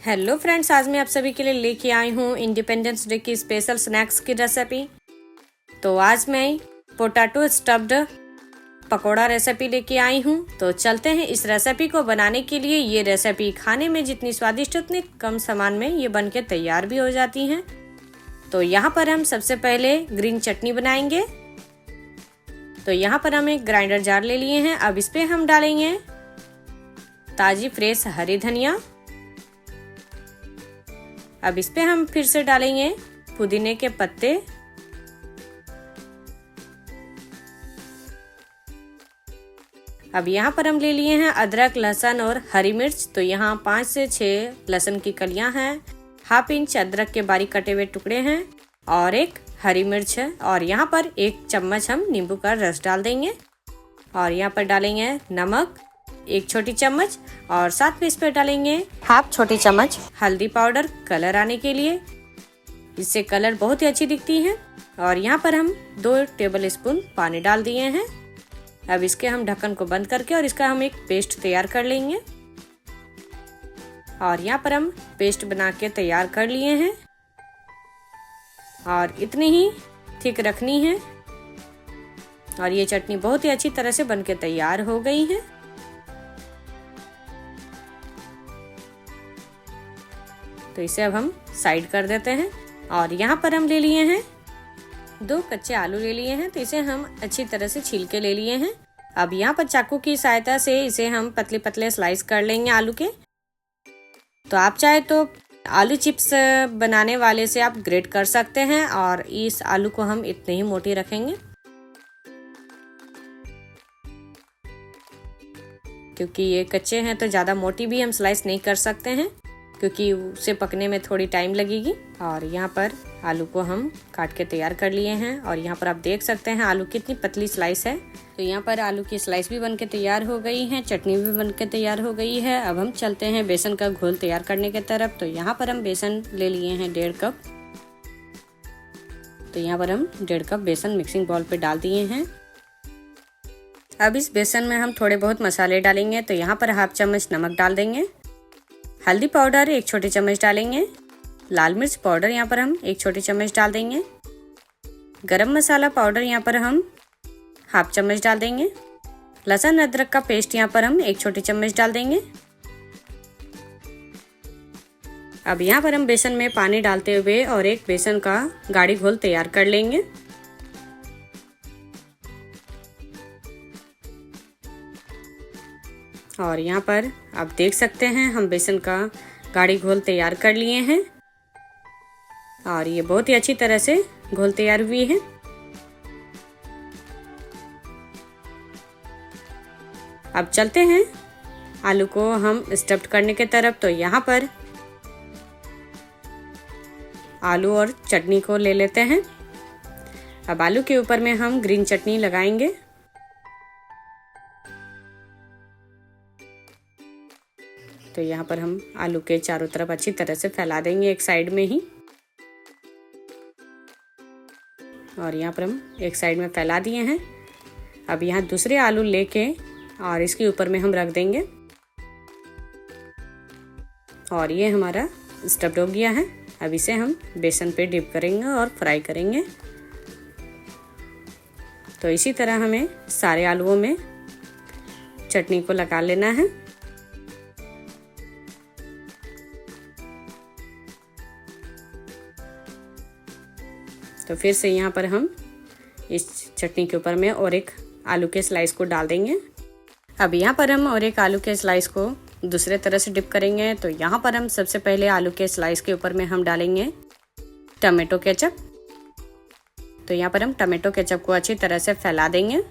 Hello friends, आज मैं आप सभी के लिए लेके आई हूँ इंडिपेंडेंस डे की स्पेशल स्नैक्स की रेसिपी। तो आज मैं पोटैटो स्टफ्ड पकोड़ा रेसिपी लेके आई हूँ। तो चलते हैं इस रेसिपी को बनाने के लिए। ये रेसिपी खाने में जितनी स्वादिष्ट उतनी कम सामान में ये बनके तैयार भी हो जाती हैं। तो यहाँ पर हम सबसे पहले ग्रीन चटनी बनाएंगे। तो यहाँ पर हम एक ग्राइंडर जार ले लिए हैं। अब इस पे हम डालेंगे ताजी फ्रेश हरी धनिया। अब इस पे हम फिर से डालेंगे पुदीने के पत्ते। अब यहाँ पर हम ले लिए हैं अदरक, लहसुन और हरी मिर्च। तो यहाँ 5 से 6 लहसुन की कलियां हैं, हाफ इंच अदरक के बारीक कटे हुए टुकड़े हैं और एक हरी मिर्च है। और यहाँ पर 1 चम्मच हम नींबू का रस डाल देंगे। और यहाँ पर डालेंगे नमक 1 छोटी चम्मच और साथ में इस पर डालेंगे हाफ छोटी चम्मच हल्दी पाउडर कलर आने के लिए। इससे कलर बहुत ही अच्छी दिखती है। और यहाँ पर हम 2 टेबल स्पून पानी डाल दिए हैं। अब इसके हम ढक्कन को बंद करके और इसका हम एक पेस्ट तैयार कर लेंगे। और यहाँ पर हम पेस्ट बना के तैयार कर लिए हैं और इतनी ही थिक रखनी है। और ये चटनी बहुत ही अच्छी तरह से बनके तैयार हो गई है। तो इसे अब हम साइड कर देते हैं। और यहाँ पर हम ले लिए हैं 2 कच्चे आलू ले लिए हैं। तो इसे हम अच्छी तरह से छील के ले लिए हैं। अब यहाँ पर चाकू की सहायता से इसे हम पतले पतले स्लाइस कर लेंगे आलू के। तो आप चाहे तो आलू चिप्स बनाने वाले से आप ग्रेट कर सकते हैं। और इस आलू को हम इतने ही मोटी रखेंगे क्योंकि ये कच्चे हैं। तो ज़्यादा मोटी भी हम स्लाइस नहीं कर सकते हैं क्योंकि उसे पकने में थोड़ी टाइम लगेगी। और यहाँ पर आलू को हम काट के तैयार कर लिए हैं। और यहाँ पर आप देख सकते हैं आलू कितनी पतली स्लाइस है। तो यहाँ पर आलू की स्लाइस भी बनके तैयार हो गई है, चटनी भी बनके तैयार हो गई है। अब हम चलते हैं बेसन का घोल तैयार करने की तरफ। तो यहाँ पर हम बेसन ले लिए हैं 1.5 कप। तो यहाँ पर हम 1.5 कप बेसन मिक्सिंग बाउल पे डाल दिए हैं। अब इस बेसन में हम थोड़े बहुत मसाले डालेंगे। तो यहाँ पर हाफ चम्मच नमक डाल देंगे, हल्दी पाउडर 1 छोटी चम्मच डालेंगे, लाल मिर्च पाउडर यहाँ पर हम 1 छोटी चम्मच डाल देंगे, गरम मसाला पाउडर यहाँ पर हम हाफ चम्मच डाल देंगे, लहसुन अदरक का पेस्ट यहाँ पर हम 1 छोटी चम्मच डाल देंगे। अब यहाँ पर हम बेसन में पानी डालते हुए और एक बेसन का गाढ़ी घोल तैयार कर लेंगे। और यहाँ पर आप देख सकते हैं हम बेसन का गाढ़ी घोल तैयार कर लिए हैं। और ये बहुत ही अच्छी तरह से घोल तैयार हुई है। अब चलते हैं आलू को हम स्टफ्ड करने की तरफ। तो यहाँ पर आलू और चटनी को ले लेते हैं। अब आलू के ऊपर में हम ग्रीन चटनी लगाएंगे। तो यहाँ पर हम आलू के चारों तरफ अच्छी तरह से फैला देंगे एक साइड में ही। और यहाँ पर हम एक साइड में फैला दिए हैं। अब यहाँ दूसरे आलू लेके और इसके ऊपर में हम रख देंगे। और ये हमारा स्टफ्ड हो गया है। अब इसे हम बेसन पे डिप करेंगे और फ्राई करेंगे। तो इसी तरह हमें सारे आलूओं में चटनी को लगा लेना है। तो फिर से यहाँ पर हम इस चटनी के ऊपर में और एक आलू के स्लाइस को डाल देंगे। अब यहाँ पर हम और एक आलू के स्लाइस को दूसरे तरह से डिप करेंगे। तो यहाँ पर हम सबसे पहले आलू के स्लाइस के ऊपर में हम डालेंगे टमाटो केचप। तो यहाँ पर हम टमाटो केचप को अच्छी तरह से फैला देंगे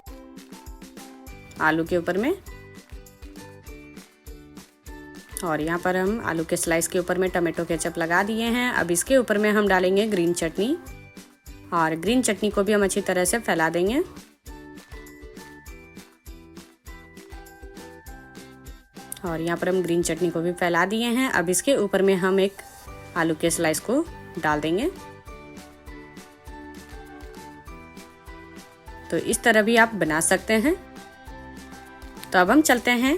आलू के ऊपर में। और यहाँ पर हम आलू के स्लाइस के ऊपर में टमाटो केचप लगा दिए हैं। अब इसके ऊपर में हम डालेंगे ग्रीन चटनी। और ग्रीन चटनी को भी हम अच्छी तरह से फैला देंगे। और यहाँ पर हम ग्रीन चटनी को भी फैला दिए हैं। अब इसके ऊपर में हम एक आलू के स्लाइस को डाल देंगे। तो इस तरह भी आप बना सकते हैं। तो अब हम चलते हैं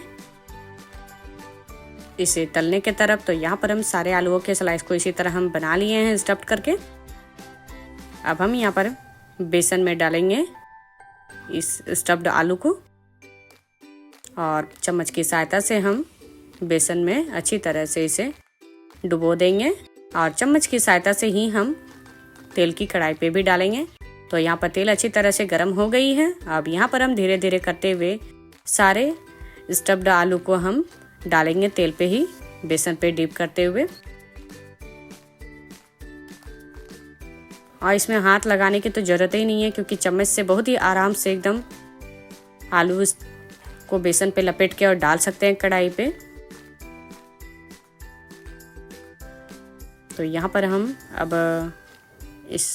इसे तलने के तरफ। तो यहाँ पर हम सारे आलूओं के स्लाइस को इसी तरह हम बना लिए हैं स्टफ्ड करके। अब हम यहाँ पर बेसन में डालेंगे इस स्टफ्ड आलू को और चम्मच की सहायता से हम बेसन में अच्छी तरह से इसे डुबो देंगे और चम्मच की सहायता से ही हम तेल की कढ़ाई पे भी डालेंगे। तो यहाँ पर तेल अच्छी तरह से गर्म हो गई है। अब यहाँ पर हम धीरे धीरे करते हुए सारे स्टफ्ड आलू को हम डालेंगे तेल पे ही, बेसन पे डिप करते हुए। और इसमें हाथ लगाने की तो ज़रूरत ही नहीं है क्योंकि चम्मच से बहुत ही आराम से एकदम आलू को बेसन पे लपेट के और डाल सकते हैं कढ़ाई पे। तो यहाँ पर हम अब इस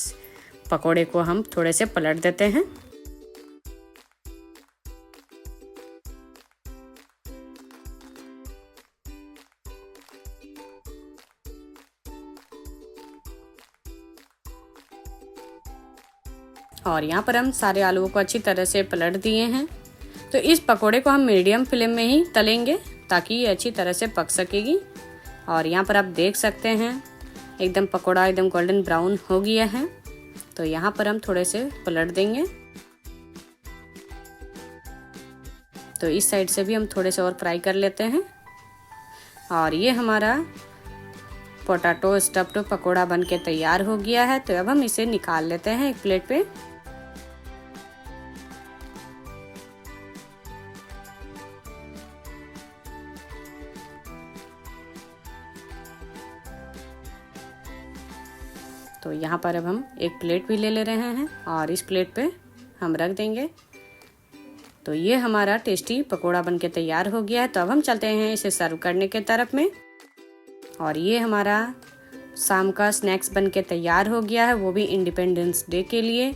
पकोड़े को हम थोड़े से पलट देते हैं। और यहाँ पर हम सारे आलूओं को अच्छी तरह से पलट दिए हैं। तो इस पकोड़े को हम मीडियम फ्लेम में ही तलेंगे ताकि ये अच्छी तरह से पक सकेगी। और यहाँ पर आप देख सकते हैं एकदम पकोड़ा एकदम गोल्डन ब्राउन हो गया है। तो यहाँ पर हम थोड़े से पलट देंगे। तो इस साइड से भी हम थोड़े से और फ्राई कर लेते हैं। और ये हमारा पोटैटो स्टफ्ड पकोड़ा बन के तैयार हो गया है। तो अब हम इसे निकाल लेते हैं एक प्लेट पे। तो यहाँ पर अब हम एक प्लेट भी ले रहे हैं और इस प्लेट पे हम रख देंगे। तो ये हमारा टेस्टी पकोड़ा बन के तैयार हो गया है। तो अब हम चलते हैं इसे सर्व करने के तरफ में। और ये हमारा शाम का स्नैक्स बन के तैयार हो गया है, वो भी इंडिपेंडेंस डे के लिए,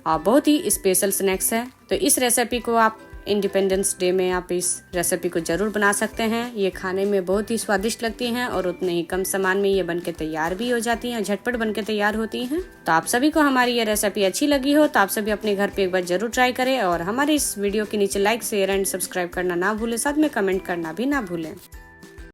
और बहुत ही स्पेशल स्नैक्स है। तो इस रेसिपी को आप इंडिपेंडेंस डे में आप इस रेसिपी को ज़रूर बना सकते हैं। ये खाने में बहुत ही स्वादिष्ट लगती हैं और उतने ही कम सामान में ये बन के तैयार भी हो जाती हैं, झटपट बन के तैयार होती हैं। तो आप सभी को हमारी ये रेसिपी अच्छी लगी हो तो आप सभी अपने घर पे एक बार जरूर ट्राई करें और हमारे इस वीडियो के नीचे लाइक शेयर एंड सब्सक्राइब करना ना भूलें, साथ में कमेंट करना भी ना भूलें।